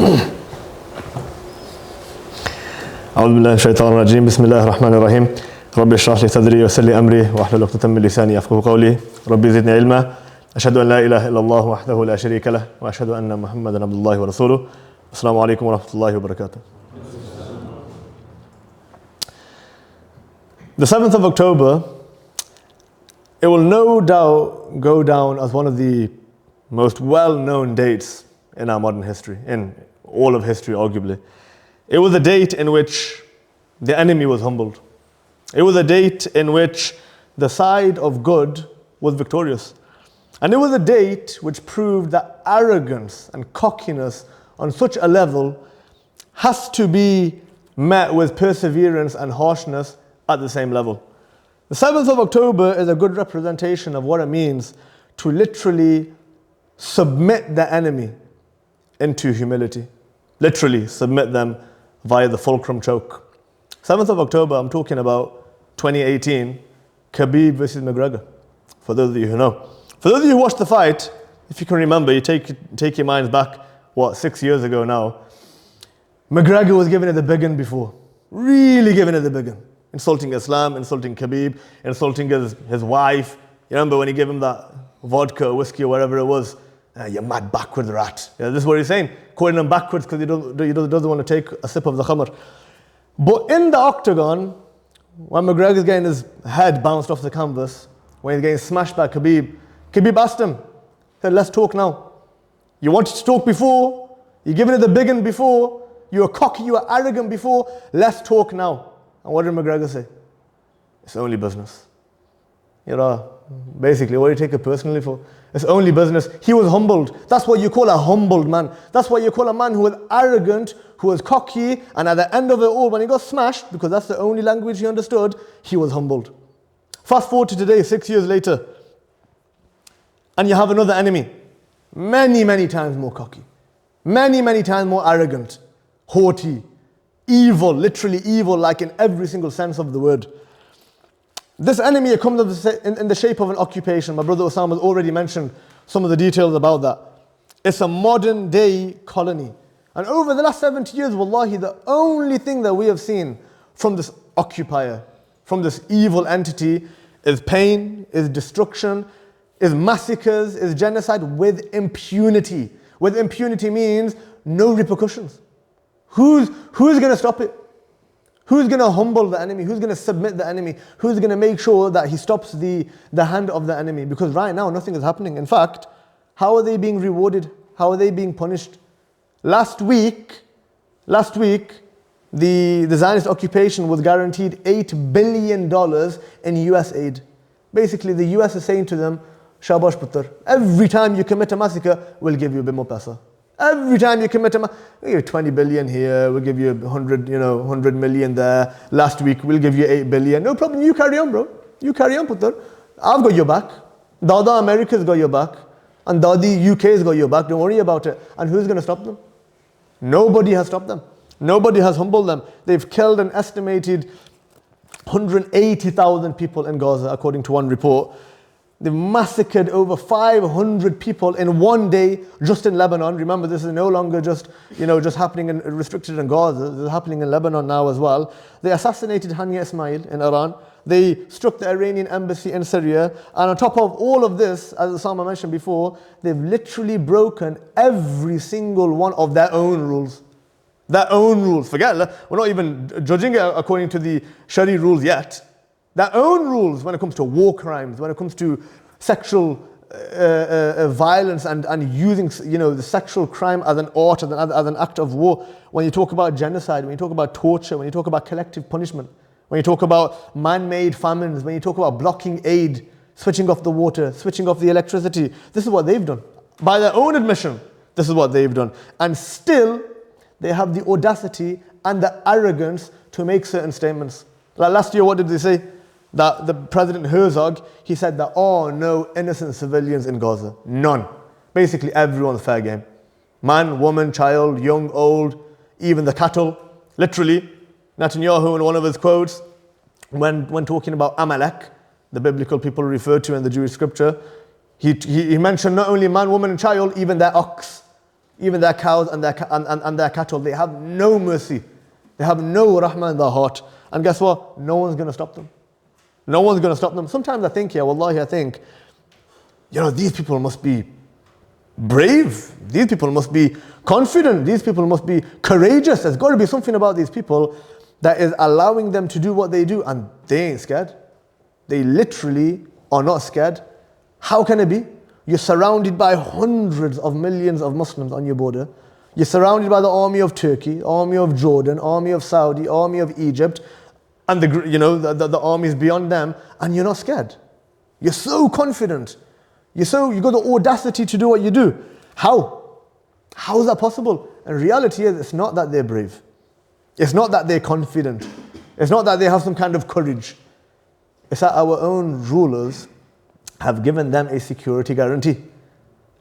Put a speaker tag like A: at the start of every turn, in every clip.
A: أعوذ بالله من الشيطان الرجيم بسم الله الرحمن الرحيم رب اشرح لي صدري ويسر لي أمري واحلل عقدة من لساني يفقهوا قولي ربي زدني علما أشهد أن لا إله إلا الله وحده لا شريك له وأشهد أن محمدا عبد الله ورسوله السلام عليكم ورحمة الله وبركاته. The 7th of October, it will no doubt go down as one of the most well-known dates in our modern history, in all of history arguably. It was a date in which the enemy was humbled. It was a date in which the side of good was victorious. And it was a date which proved that arrogance and cockiness on such a level has to be met with perseverance and harshness at the same level. The 7th of October is a good representation of what it means to literally submit the enemy into humility. Literally submit them via the fulcrum choke. 7th of October, I'm talking about 2018, Khabib versus McGregor. For those of you who know. For those of you who watched the fight, if you can remember, you take your minds back, 6 years ago now. McGregor was giving it the big un before. Really giving it the big un. Insulting Islam, insulting Khabib, insulting his wife. You remember when he gave him that vodka or whiskey or whatever it was? You mad backwards rat. Yeah, this is what he's saying. Calling him backwards because he doesn't want to take a sip of the khamr. But in the octagon, when McGregor's getting his head bounced off the canvas, when he's getting smashed by Khabib asked him, said, let's talk now. You wanted to talk before, you're giving it the big un before, you were cocky, you were arrogant before, let's talk now. And what did McGregor say? It's only business. You know, basically, what do you take it personally for? It's only business. He was humbled. That's what you call a humbled man. That's what you call a man who was arrogant, who was cocky, and at the end of it all, when he got smashed, because that's the only language he understood, he was humbled. Fast forward to today, 6 years later, and you have another enemy. Many, many times more cocky. Many, many times more arrogant, haughty, evil, literally evil, like in every single sense of the word. This enemy comes in the shape of an occupation. My brother Osama has already mentioned some of the details about that. It's a modern day colony. And over the last 70 years, wallahi, the only thing that we have seen from this occupier, from this evil entity, is pain, is destruction, is massacres, is genocide with impunity. With impunity means no repercussions. Who's going to stop it? Who's going to humble the enemy? Who's going to submit the enemy? Who's going to make sure that he stops the hand of the enemy? Because right now, nothing is happening. In fact, how are they being rewarded? How are they being punished? Last week, the Zionist occupation was guaranteed $8 billion in US aid. Basically, the US is saying to them, Shabash Putter, every time you commit a massacre, we'll give you a bit more paisa. Every time you commit we'll give you 20 billion here, we'll give you 100 million there. Last week, we'll give you 8 billion. No problem, you carry on, bro. You carry on, Putter. I've got your back. Dada America's got your back. And Dadi UK's got your back. Don't worry about it. And who's going to stop them? Nobody has stopped them. Nobody has humbled them. They've killed an estimated 180,000 people in Gaza, according to one report. They've massacred over 500 people in one day just in Lebanon. Remember, this is no longer just happening and restricted in Gaza. This is happening in Lebanon now as well. They assassinated Hania Ismail in Iran. They struck the Iranian embassy in Syria. And on top of all of this, as Osama mentioned before, they've literally broken every single one of their own rules. Their own rules. Forget, we're not even judging it according to the Shari rules yet. Their own rules when it comes to war crimes, when it comes to sexual violence and using the sexual crime as an art, as an act of war. When you talk about genocide, when you talk about torture, when you talk about collective punishment, when you talk about man-made famines, when you talk about blocking aid, switching off the water, switching off the electricity, this is what they've done. By their own admission, this is what they've done. And still, they have the audacity and the arrogance to make certain statements. Like last year, what did they say? That the President Herzog, he said there are no innocent civilians in Gaza. None. Basically everyone's fair game. Man, woman, child, young, old, even the cattle. Literally, Netanyahu in one of his quotes, when talking about Amalek, the biblical people referred to in the Jewish scripture, he mentioned not only man, woman and child, even their ox. Even their cows and their cattle, they have no mercy. They have no rahmah in their heart. And guess what? No one's going to stop them. No one's going to stop them. Sometimes I think, wallahi, I think, these people must be brave. These people must be confident. These people must be courageous. There's got to be something about these people that is allowing them to do what they do, and they ain't scared. They literally are not scared. How can it be? You're surrounded by hundreds of millions of Muslims on your border. You're surrounded by the army of Turkey, army of Jordan, army of Saudi, army of Egypt, and the armies beyond them, and you're not scared. You're so confident. You've got the audacity to do what you do. How? How is that possible? And reality is, it's not that they're brave. It's not that they're confident. It's not that they have some kind of courage. It's that our own rulers have given them a security guarantee.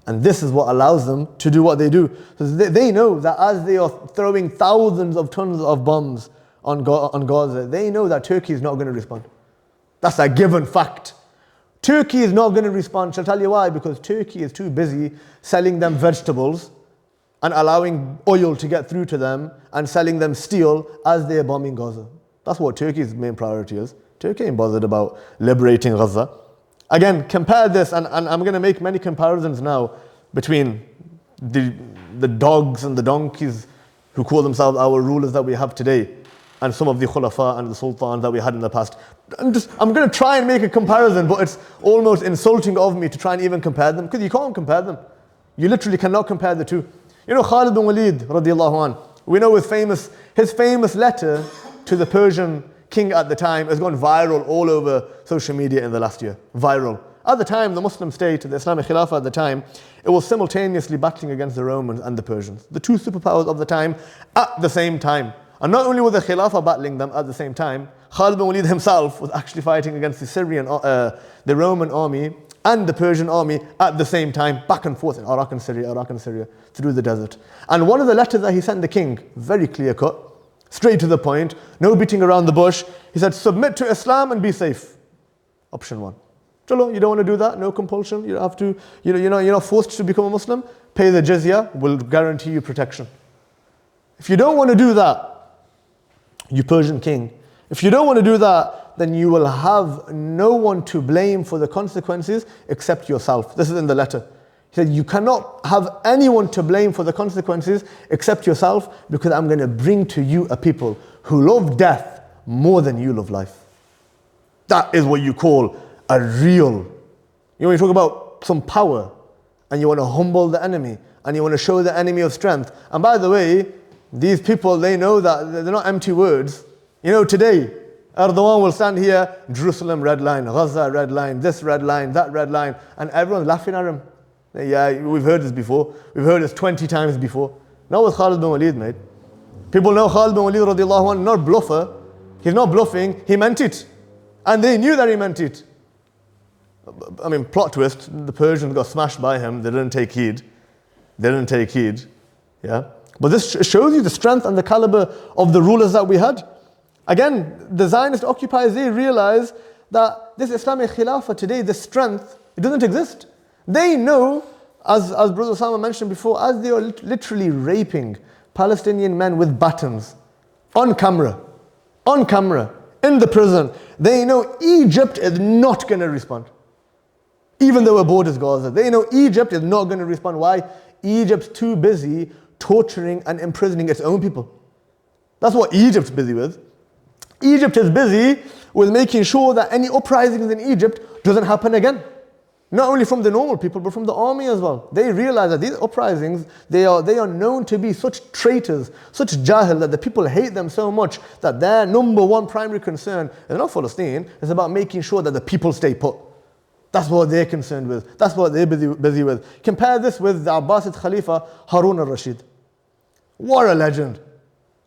A: And this is what allows them to do what they do. So they know that as they are throwing thousands of tons of bombs on Gaza, they know that Turkey is not going to respond. That's a given fact. Turkey is not going to respond. I'll tell you why. Because Turkey is too busy selling them vegetables and allowing oil to get through to them and selling them steel as they are bombing Gaza. That's what Turkey's main priority is. Turkey ain't bothered about liberating Gaza. Again, compare this, and I'm going to make many comparisons now between the dogs and the donkeys who call themselves our rulers that we have today and some of the khulafa and the sultans that we had in the past. I'm going to try and make a comparison, but it's almost insulting of me to try and even compare them, because you can't compare them. You literally cannot compare the two. Khalid bin Walid, radiallahu anh, we know his famous letter to the Persian king at the time has gone viral all over social media in the last year. Viral. At the time, the Muslim state, the Islamic Khilafah at the time, it was simultaneously battling against the Romans and the Persians. The two superpowers of the time at the same time. And not only were the Khilafah battling them at the same time, Khalid bin Walid himself was actually fighting against the Roman army and the Persian army at the same time, back and forth in Iraq and Syria, through the desert. And one of the letters that he sent the king, very clear cut, straight to the point, no beating around the bush. He said, submit to Islam and be safe. Option one. Chalo, you don't want to do that, no compulsion. You don't have to, you're not forced to become a Muslim. Pay the jizya, will guarantee you protection. If you don't want to do that, you Persian king, if you don't want to do that, then you will have no one to blame for the consequences except yourself. This is in the letter. He said, you cannot have anyone to blame for the consequences except yourself, because I'm going to bring to you a people who love death more than you love life. That is what you call a real. When you talk about some power and you want to humble the enemy and you want to show the enemy of strength. And by the way, these people, they know that they're not empty words. Today, Erdogan will stand here, Jerusalem red line, Gaza red line, this red line, that red line, and everyone's laughing at him. Yeah, we've heard this before. We've heard this 20 times before. Not with Khalid bin Walid, mate. People know Khalid bin Walid radiallahu anhu, not bluffer. He's not bluffing, he meant it. And they knew that he meant it. I mean, plot twist, the Persians got smashed by him, they didn't take heed. Yeah. But this shows you the strength and the caliber of the rulers that we had. Again, the Zionist occupiers, they realize that this Islamic Khilafah today, the strength, it doesn't exist. They know, as Brother Osama mentioned before, as they are literally raping Palestinian men with batons on camera, in the prison, they know Egypt is not going to respond. Even though it borders Gaza, they know Egypt is not going to respond. Why? Egypt's too busy torturing and imprisoning its own people. That's what Egypt's busy with. Egypt is busy with making sure that any uprisings in Egypt doesn't happen again. Not only from the normal people, but from the army as well. They realize that these uprisings, they are known to be such traitors, such jahil, that the people hate them so much that their number one primary concern is not Palestine, it's about making sure that the people stay put. That's what they're concerned with. That's what they're busy with. Compare this with the Abbasid Khalifa, Harun al-Rashid. What a legend.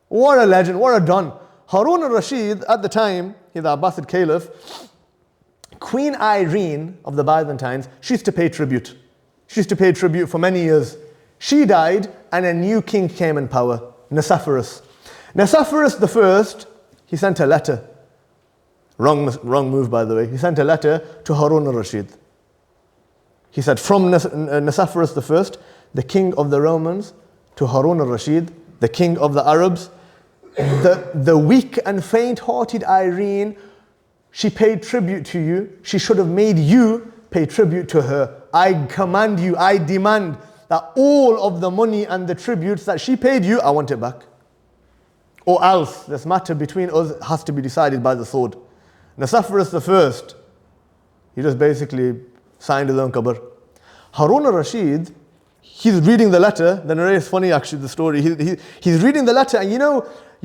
A: What a don. Harun al-Rashid, at the time, he's the Abbasid Caliph, Queen Irene of the Byzantines, she used to pay tribute. She used to pay tribute for many years. She died and a new king came in power, Nicephorus. Nicephorus the first, he sent a letter. Wrong move, by the way. He sent a letter to Harun al-Rashid. He said, from Nicephorus the first the king of the Romans, to Harun al-Rashid, the king of the Arabs, the weak and faint-hearted Irene, she paid tribute to you. She should have made you pay tribute to her. I command you, I demand that all of the money and the tributes that she paid you, I want it back. Or else, this matter between us has to be decided by the sword. Nicephorus the first, he just basically signed his own qabr. Harun al-Rashid, he's reading the letter. The narrator is funny actually, the story. He's reading the letter, and you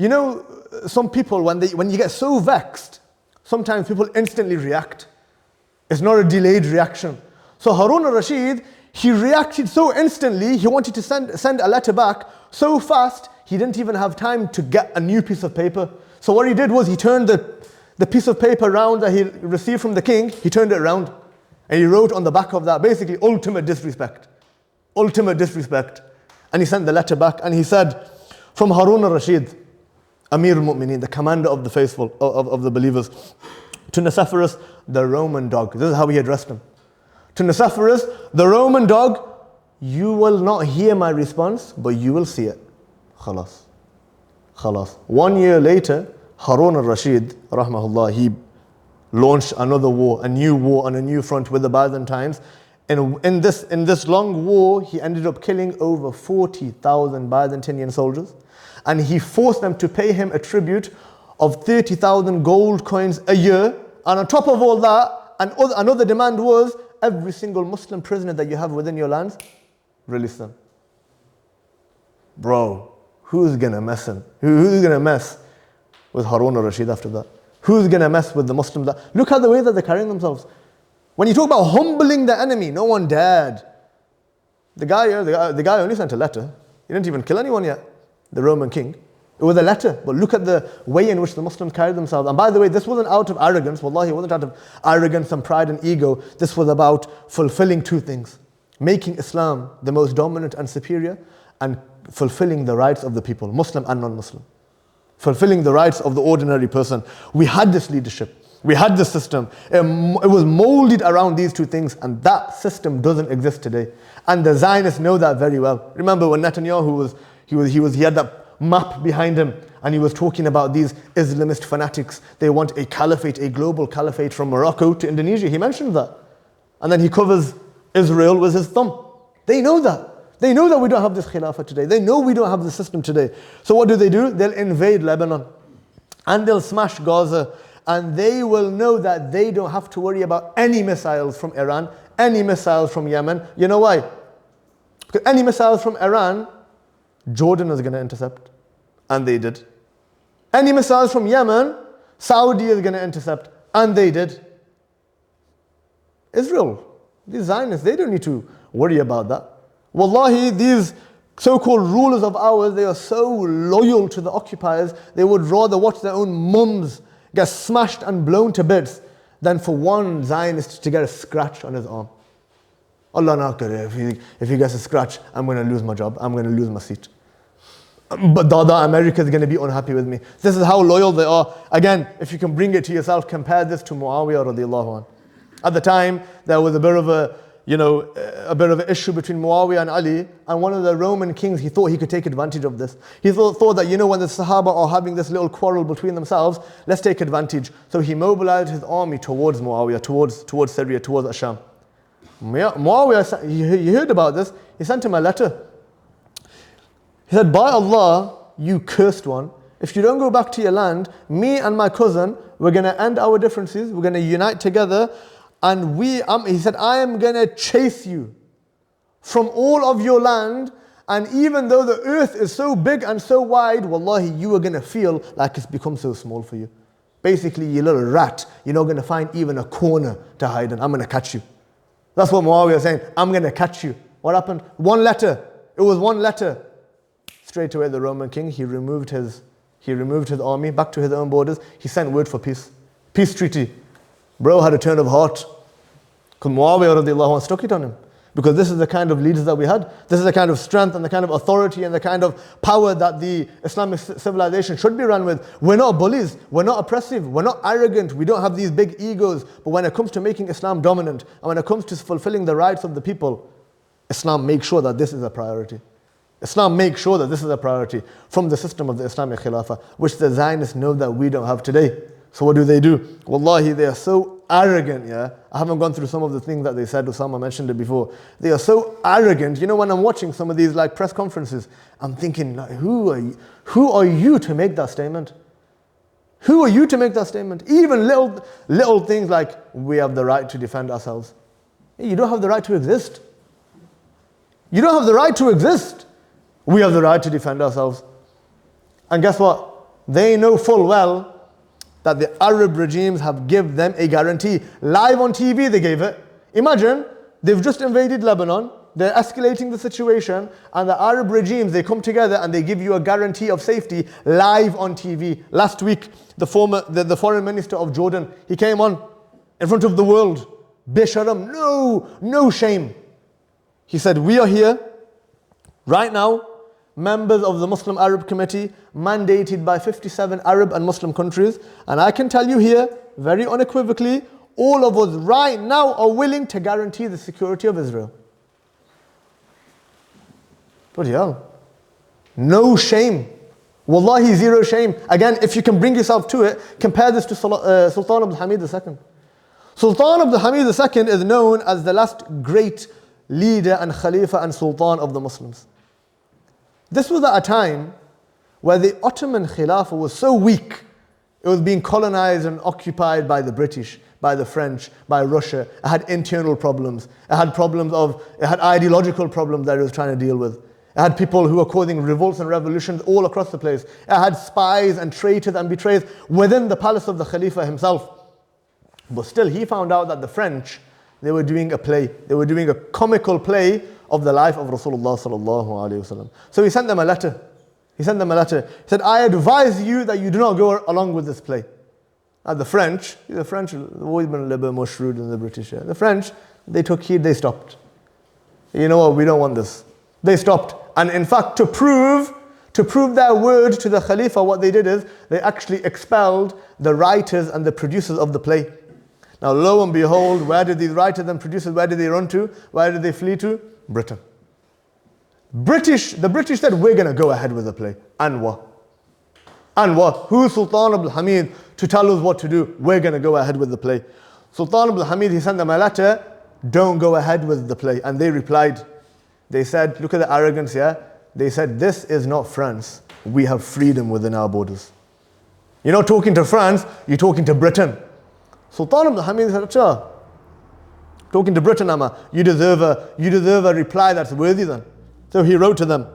A: know, some people, when you get so vexed, sometimes people instantly react. It's not a delayed reaction. So Harun al-Rashid, he reacted so instantly, he wanted to send a letter back so fast, he didn't even have time to get a new piece of paper. So what he did was he turned the piece of paper around that he received from the king, he turned it around. And he wrote on the back of that, basically, ultimate disrespect. Ultimate disrespect. And he sent the letter back and he said, from Harun al-Rashid, Amir al-Mu'mineen, the commander of the faithful, of the believers, to Nicephorus, the Roman dog. This is how he addressed him. To Nicephorus, the Roman dog, you will not hear my response, but you will see it. Khalas. Khalas. 1 year later, Harun al-Rashid, rahmahullah, he launched another war, a new war on a new front with the Byzantines. And in this long war, he ended up killing over 40,000 Byzantine soldiers. And he forced them to pay him a tribute of 30,000 gold coins a year. And on top of all that, another demand was, every single Muslim prisoner that you have within your lands, release them. Bro, who's gonna mess him? Who's gonna mess with Harun al-Rashid after that? Who's gonna mess with the Muslims? Look at the way that they're carrying themselves. When you talk about humbling the enemy, no one dared. The guy only sent a letter. He didn't even kill anyone yet, the Roman king. It was a letter, but look at the way in which the Muslims carried themselves. And by the way, this wasn't out of arrogance. Wallahi, it wasn't out of arrogance and pride and ego. This was about fulfilling two things. Making Islam the most dominant and superior, and fulfilling the rights of the people, Muslim and non-Muslim. Fulfilling the rights of the ordinary person. We had this leadership. We had this system. It was molded around these two things, and that system doesn't exist today. And the Zionists know that very well. Remember when Netanyahu he had that map behind him, and he was talking about these Islamist fanatics. They want a caliphate, a global caliphate from Morocco to Indonesia. He mentioned that. And then he covers Israel with his thumb. They know that. They know that we don't have this khilafah today. They know we don't have the system today. So what do? They'll invade Lebanon. And they'll smash Gaza. And they will know that they don't have to worry about any missiles from Iran, any missiles from Yemen. You know why? Because any missiles from Iran, Jordan is going to intercept. And they did. Any missiles from Yemen, Saudi is going to intercept. And they did. Israel, these Zionists, they don't need to worry about that. Wallahi, these so-called rulers of ours, they are so loyal to the occupiers, they would rather watch their own mums get smashed and blown to bits than for one Zionist to get a scratch on his arm. Allah nakar, if he gets a scratch, I'm going to lose my job, I'm going to lose my seat. But Dada, America is going to be unhappy with me. This is how loyal they are. Again, if you can bring it to yourself, compare this to Muawiyah radiallahu anh. At the time, there was a bit of an issue between Muawiyah and Ali, and one of the Roman kings, he thought he could take advantage of this. He thought that, when the Sahaba are having this little quarrel between themselves, let's take advantage. So he mobilized his army towards Muawiyah, towards Syria, towards Asham. Muawiyah, he heard about this, he sent him a letter. He said, by Allah, you cursed one, if you don't go back to your land, me and my cousin, we're going to end our differences, we're going to unite together, and he said, I am going to chase you from all of your land, and even though the earth is so big and so wide, wallahi, you are going to feel like it's become so small for you. Basically, you little rat, you're not going to find even a corner to hide in. I'm going to catch you. That's what Muawiyah is saying. I'm going to catch you. What happened? One letter. It was one letter. Straight away, the Roman king, he removed his army back to his own borders. He sent word for peace. Peace treaty. Bro had a turn of heart. Because Muawiyah radiallahu anh stuck it on him. Because this is the kind of leaders that we had. This is the kind of strength and the kind of authority and the kind of power that the Islamic civilization should be run with. We're not bullies. We're not oppressive. We're not arrogant. We don't have these big egos. But when it comes to making Islam dominant, and when it comes to fulfilling the rights of the people, Islam makes sure that this is a priority. Islam makes sure that this is a priority from the system of the Islamic Khilafah, which the Zionists know that we don't have today. So what do? Wallahi, they are so arrogant, yeah. I haven't gone through some of the things that they said. Osama mentioned it before. They are so arrogant. You know, when I'm watching some of these like press conferences, I'm thinking, like, who are you to make that statement? Who are you to make that statement? Even little things like, we have the right to defend ourselves. You don't have the right to exist. You don't have the right to exist. We have the right to defend ourselves. And guess what? They know full well that the Arab regimes have given them a guarantee. Live on TV they gave it. Imagine, they've just invaded Lebanon, they're escalating the situation, and the Arab regimes, they come together and they give you a guarantee of safety live on TV. Last week, the foreign minister of Jordan, he came on in front of the world. Bisharam, no shame. He said, we are here right now, members of the Muslim Arab Committee, mandated by 57 Arab and Muslim countries. And I can tell you here, very unequivocally, all of us right now are willing to guarantee the security of Israel. Bloody hell. No shame. Wallahi, zero shame. Again, if you can bring yourself to it, compare this to Sultan Abdul Hamid II. Sultan Abdul Hamid II is known as the last great leader and Khalifa and Sultan of the Muslims. This was at a time where the Ottoman Khilafah was so weak, it was being colonized and occupied by the British, by the French, by Russia. It had internal problems. It had ideological problems that it was trying to deal with. It had people who were causing revolts and revolutions all across the place. It had spies and traitors and betrayers within the palace of the Khalifa himself. But still, he found out that the French, they were doing a play. They were doing a comical play of the life of Rasulullah sallallahu alaihi wasallam. So he sent them a letter. He said, I advise you that you do not go along with this play. The French have always been a little bit more shrewd than the British. The French, they took heed, they stopped. You know what, we don't want this. They stopped. And in fact, to prove their word to the Khalifa, what they did is, they actually expelled the writers and the producers of the play. Now, lo and behold, where did these writers and producers, where did they run to? Where did they flee to? Britain. The British said, we're going to go ahead with the play. And what? Who's Sultan Abdul Hamid to tell us what to do? We're going to go ahead with the play. Sultan Abdul Hamid, he sent them a letter, don't go ahead with the play. And they replied, they said, look at the arrogance here. They said, this is not France. We have freedom within our borders. You're not talking to France, you're talking to Britain. Sultan Abdul Hamid said, Acha, talking to Britain, Amma, you deserve a reply that's worthy then. So he wrote to them.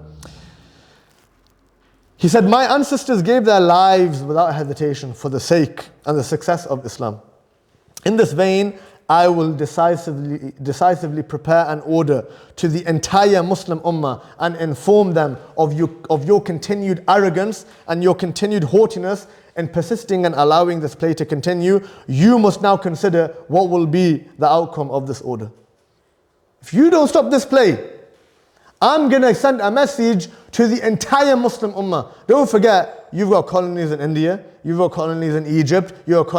A: He said, my ancestors gave their lives without hesitation for the sake and the success of Islam. In this vein, I will decisively prepare an order to the entire Muslim Ummah and inform them of your continued arrogance and your continued haughtiness in persisting and allowing this play to continue. You must now consider what will be the outcome of this order. If you don't stop this play, I'm going to send a message to the entire Muslim Ummah. Don't forget, you've got colonies in India, you've got colonies in Egypt, you've got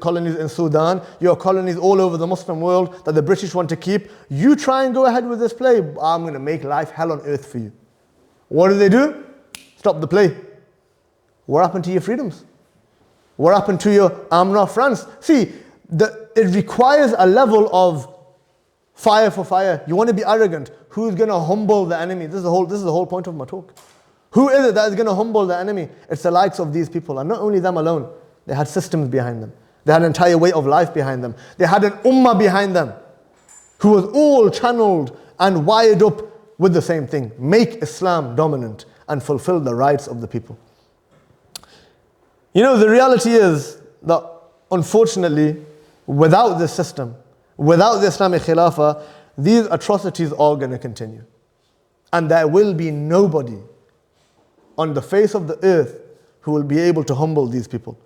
A: colonies in Sudan, you have colonies all over the Muslim world that the British want to keep. You try and go ahead with this play, I'm going to make life hell on earth for you. What do? Stop the play. What happened to your freedoms? What happened to your I'm not France? See, it requires a level of fire for fire. You want to be arrogant. Who's going to humble the enemy? This is the whole point of my talk. Who is it that is going to humble the enemy? It's the likes of these people. And not only them alone. They had systems behind them. They had an entire way of life behind them. They had an ummah behind them who was all channeled and wired up with the same thing. Make Islam dominant and fulfill the rights of the people. You know, the reality is that unfortunately, without this system, without the Islamic Khilafah, these atrocities are going to continue. And there will be nobody on the face of the earth who will be able to humble these people.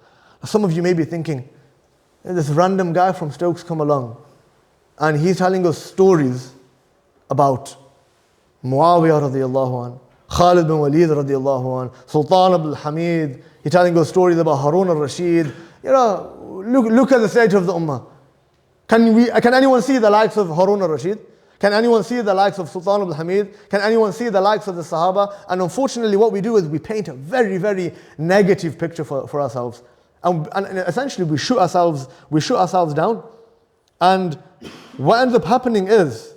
A: Some of you may be thinking, this random guy from Stokes come along and he's telling us stories about Muawiyah radiallahu anh, Khalid bin Walid radiallahu anh, Sultan Abdul Hamid. He's telling us stories about Harun al-Rashid. You know, look at the state of the Ummah. Can anyone see the likes of Harun al-Rashid? Can anyone see the likes of Sultan Abdul Hamid? Can anyone see the likes of the Sahaba? And unfortunately what we do is we paint a very, very negative picture for ourselves. And essentially we shoot ourselves down. And what ends up happening is,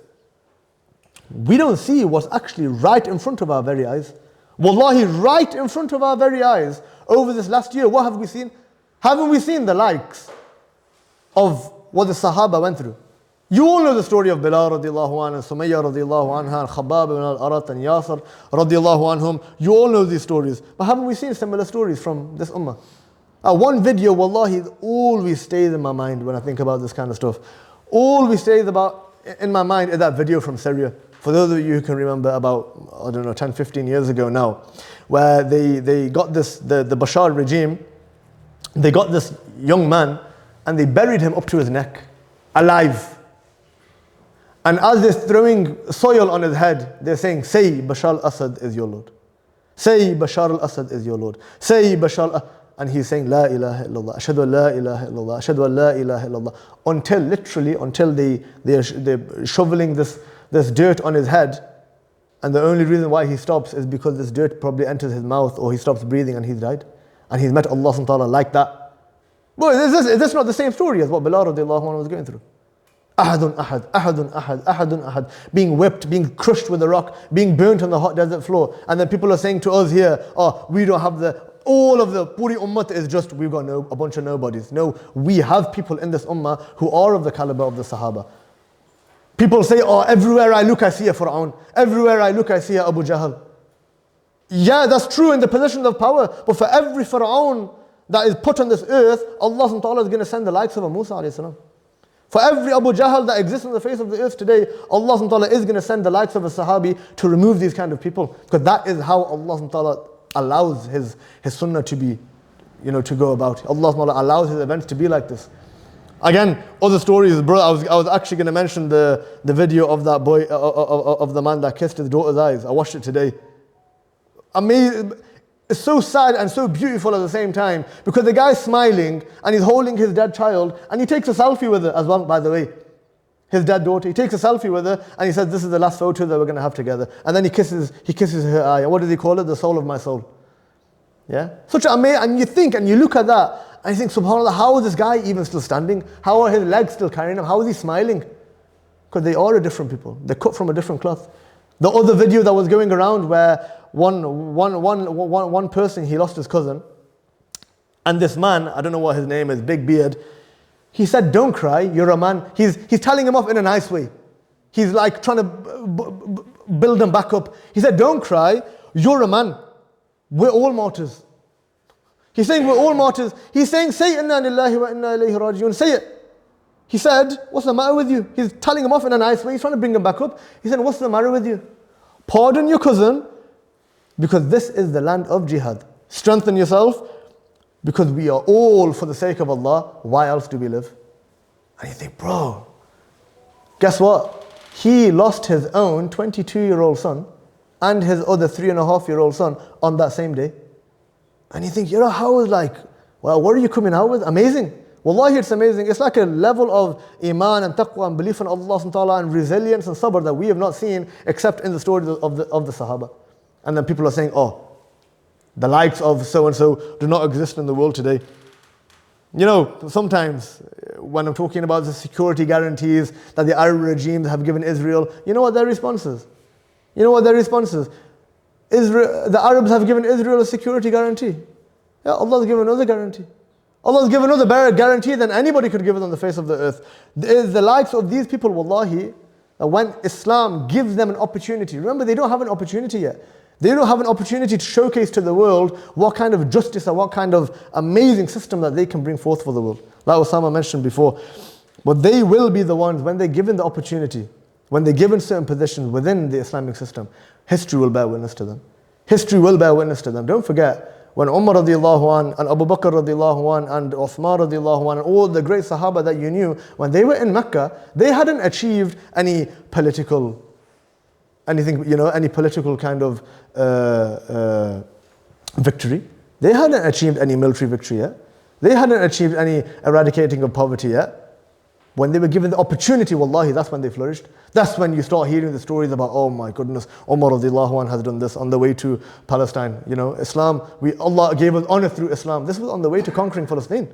A: we don't see what's actually right in front of our very eyes. Wallahi, right in front of our very eyes, over this last year, what have we seen? Haven't we seen the likes of what the Sahaba went through? You all know the story of Bilal radiallahu anhu, and Sumayya radiallahu anha, and Khabbab ibn al-Arat and Yasir radiallahu anhum. You all know these stories. But haven't we seen similar stories from this ummah? One video, wallahi, always stays in my mind when I think about this kind of stuff. Always stays in my mind is that video from Syria. For those of you who can remember, about, I don't know, 10, 15 years ago now, where they got this, the Bashar regime, they got this young man and they buried him up to his neck, alive. And as they're throwing soil on his head, they're saying, say Bashar al-Assad is your Lord. Say Bashar al-Assad is your Lord. Say Bashar and he's saying, La ilaha illallah, ashhadu an la ilaha illallah, ashhadu an la ilaha illallah. Until they're shoveling this dirt on his head. And the only reason why he stops is because this dirt probably enters his mouth, or he stops breathing and he's died. And he's met Allah subhanahu wa ta'ala like that. Boy, is this not the same story as what Bilal radiallahu anhu was going through? Ahadun ahad, ahadun ahad, ahadun ahad. Being whipped, being crushed with a rock, being burnt on the hot desert floor. And then people are saying to us here, oh, we don't have all of the Puri Ummah is just, we've got a bunch of nobodies. No, we have people in this Ummah who are of the caliber of the Sahaba. People say, oh, everywhere I look I see a Fir'aun. Everywhere I look I see a Abu Jahl. Yeah, that's true in the positions of power. But for every Fir'aun that is put on this earth, Allah subhanahu wa ta'ala is going to send the likes of a Musa alayhi salam. For every Abu Jahl that exists on the face of the earth today, Allah subhanahu wa ta'ala is going to send the likes of a Sahabi to remove these kind of people. Because that is how Allah subhanahu wa ta'ala allows His sunnah to be, to go about. Allah subhanahu wa ta'ala allows His events to be like this. Again, other stories, bro. I was actually going to mention the video of that boy, of the man that kissed his daughter's eyes. I watched it today. Amazing. It's so sad and so beautiful at the same time, because the guy's smiling and he's holding his dead child, and he takes a selfie with her as well, by the way. His dead daughter. He takes a selfie with her and he says, this is the last photo that we're going to have together. And then he kisses her eye. And what does he call it? The soul of my soul. Yeah? Such an amazing, and you think and you look at that and you think, subhanAllah, how is this guy even still standing? How are his legs still carrying him? How is he smiling? Because they are a different people. They're cut from a different cloth. The other video that was going around where one person, he lost his cousin, and this man, I don't know what his name is, big beard, he said, don't cry, you're a man. He's telling him off in a nice way. He's like trying to build him back up. He said, don't cry, you're a man. We're all martyrs. He's saying we're all martyrs. He's saying, say inna lillahi wa inna ilayhi raji'un. Say it. He said, what's the matter with you? He's telling him off in a nice way. He's trying to bring him back up. He said, what's the matter with you? Pardon your cousin, because this is the land of jihad. Strengthen yourself, because we are all for the sake of Allah. Why else do we live? And you think, bro, guess what? He lost his own 22-year-old son and his other 3.5-year-old son on that same day. And you think, how is like, well, what are you coming out with? Amazing. Wallahi, it's amazing. It's like a level of iman and taqwa and belief in Allah subhanahu wa ta'ala and resilience and sabr that we have not seen except in the stories of the Sahaba. And then people are saying, oh, the likes of so-and-so do not exist in the world today. Sometimes when I'm talking about the security guarantees that the Arab regimes have given Israel, you know what their response is? The Arabs have given Israel a security guarantee. Yeah, Allah's given us a guarantee. Allah's given us a better guarantee than anybody could give it on the face of the earth. The likes of these people, wallahi, when Islam gives them an opportunity. Remember, they don't have an opportunity yet. They don't have an opportunity to showcase to the world what kind of justice and what kind of amazing system that they can bring forth for the world. Like Osama mentioned before. But they will be the ones, when they're given the opportunity, when they're given certain positions within the Islamic system, history will bear witness to them. History will bear witness to them. Don't forget, when Umar radiallahu an, and Abu Bakr radiallahu an, and Uthman radiallahu an, and all the great Sahaba that you knew, when they were in Mecca, they hadn't achieved any political kind of victory. They hadn't achieved any military victory yet. They hadn't achieved any eradicating of poverty yet. When they were given the opportunity, wallahi, that's when they flourished. That's when you start hearing the stories about, oh my goodness, Umar radiallahu anhu has done this on the way to Palestine. You know, Islam, Allah gave us honor through Islam. This was on the way to conquering Palestine.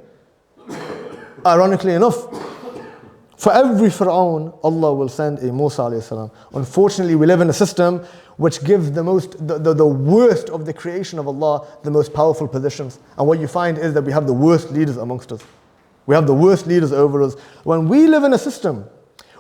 A: Ironically enough, for every Fir'aun, Allah will send a Musa alayhi salam. Unfortunately, we live in a system which gives the worst of the creation of Allah the most powerful positions. And what you find is that we have the worst leaders amongst us. We have the worst leaders over us. When we live in a system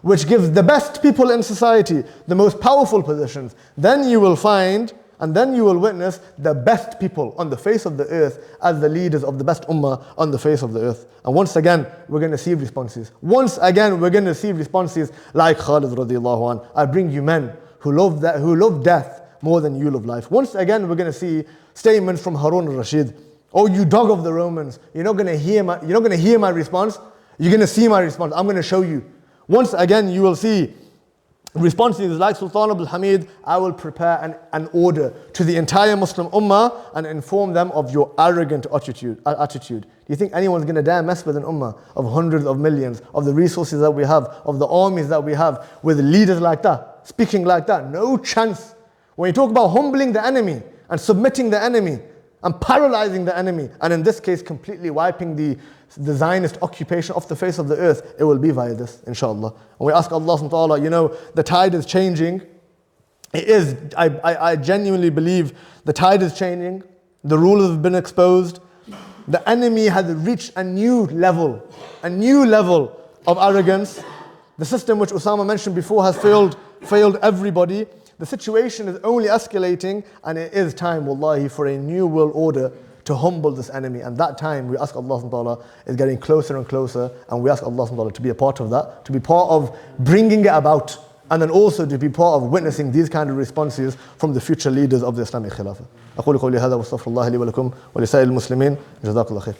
A: which gives the best people in society the most powerful positions, then you will find and then you will witness the best people on the face of the earth as the leaders of the best ummah on the face of the earth. And once again, we're going to see responses. Once again, we're going to see responses like Khalid radiallahu anh. I bring you men who love death more than you love life. Once again, we're going to see statements from Harun al-Rashid. Oh, you dog of the Romans, you're not going to hear my response. You're going to see my response. I'm going to show you. Once again, you will see responses like Sultan Abdul Hamid. I will prepare an order to the entire Muslim ummah and inform them of your arrogant attitude. Do you think anyone's going to dare mess with an ummah of hundreds of millions, of the resources that we have, of the armies that we have, with leaders like that, speaking like that? No chance. When you talk about humbling the enemy and submitting the enemy and paralyzing the enemy, and in this case completely wiping the Zionist occupation off the face of the earth, it will be via this, inshallah. And we ask Allah subhanahu wa ta'ala, you know, the tide is changing. It is, I genuinely believe the tide is changing. The rulers have been exposed. The enemy has reached a new level of arrogance. The system which Usama mentioned before has failed everybody. The situation is only escalating, and it is time, wallahi, for a new world order to humble this enemy. And that time, we ask Allah subhanahu wa ta'ala, is getting closer and closer, and we ask Allah subhanahu wa ta'ala to be a part of that, to be part of bringing it about, and then also to be part of witnessing these kind of responses from the future leaders of the Islamic Khilafah. أقول قولي هذا واستغفر الله لي ولكم ولسائر المسلمين جزاكم الله خير.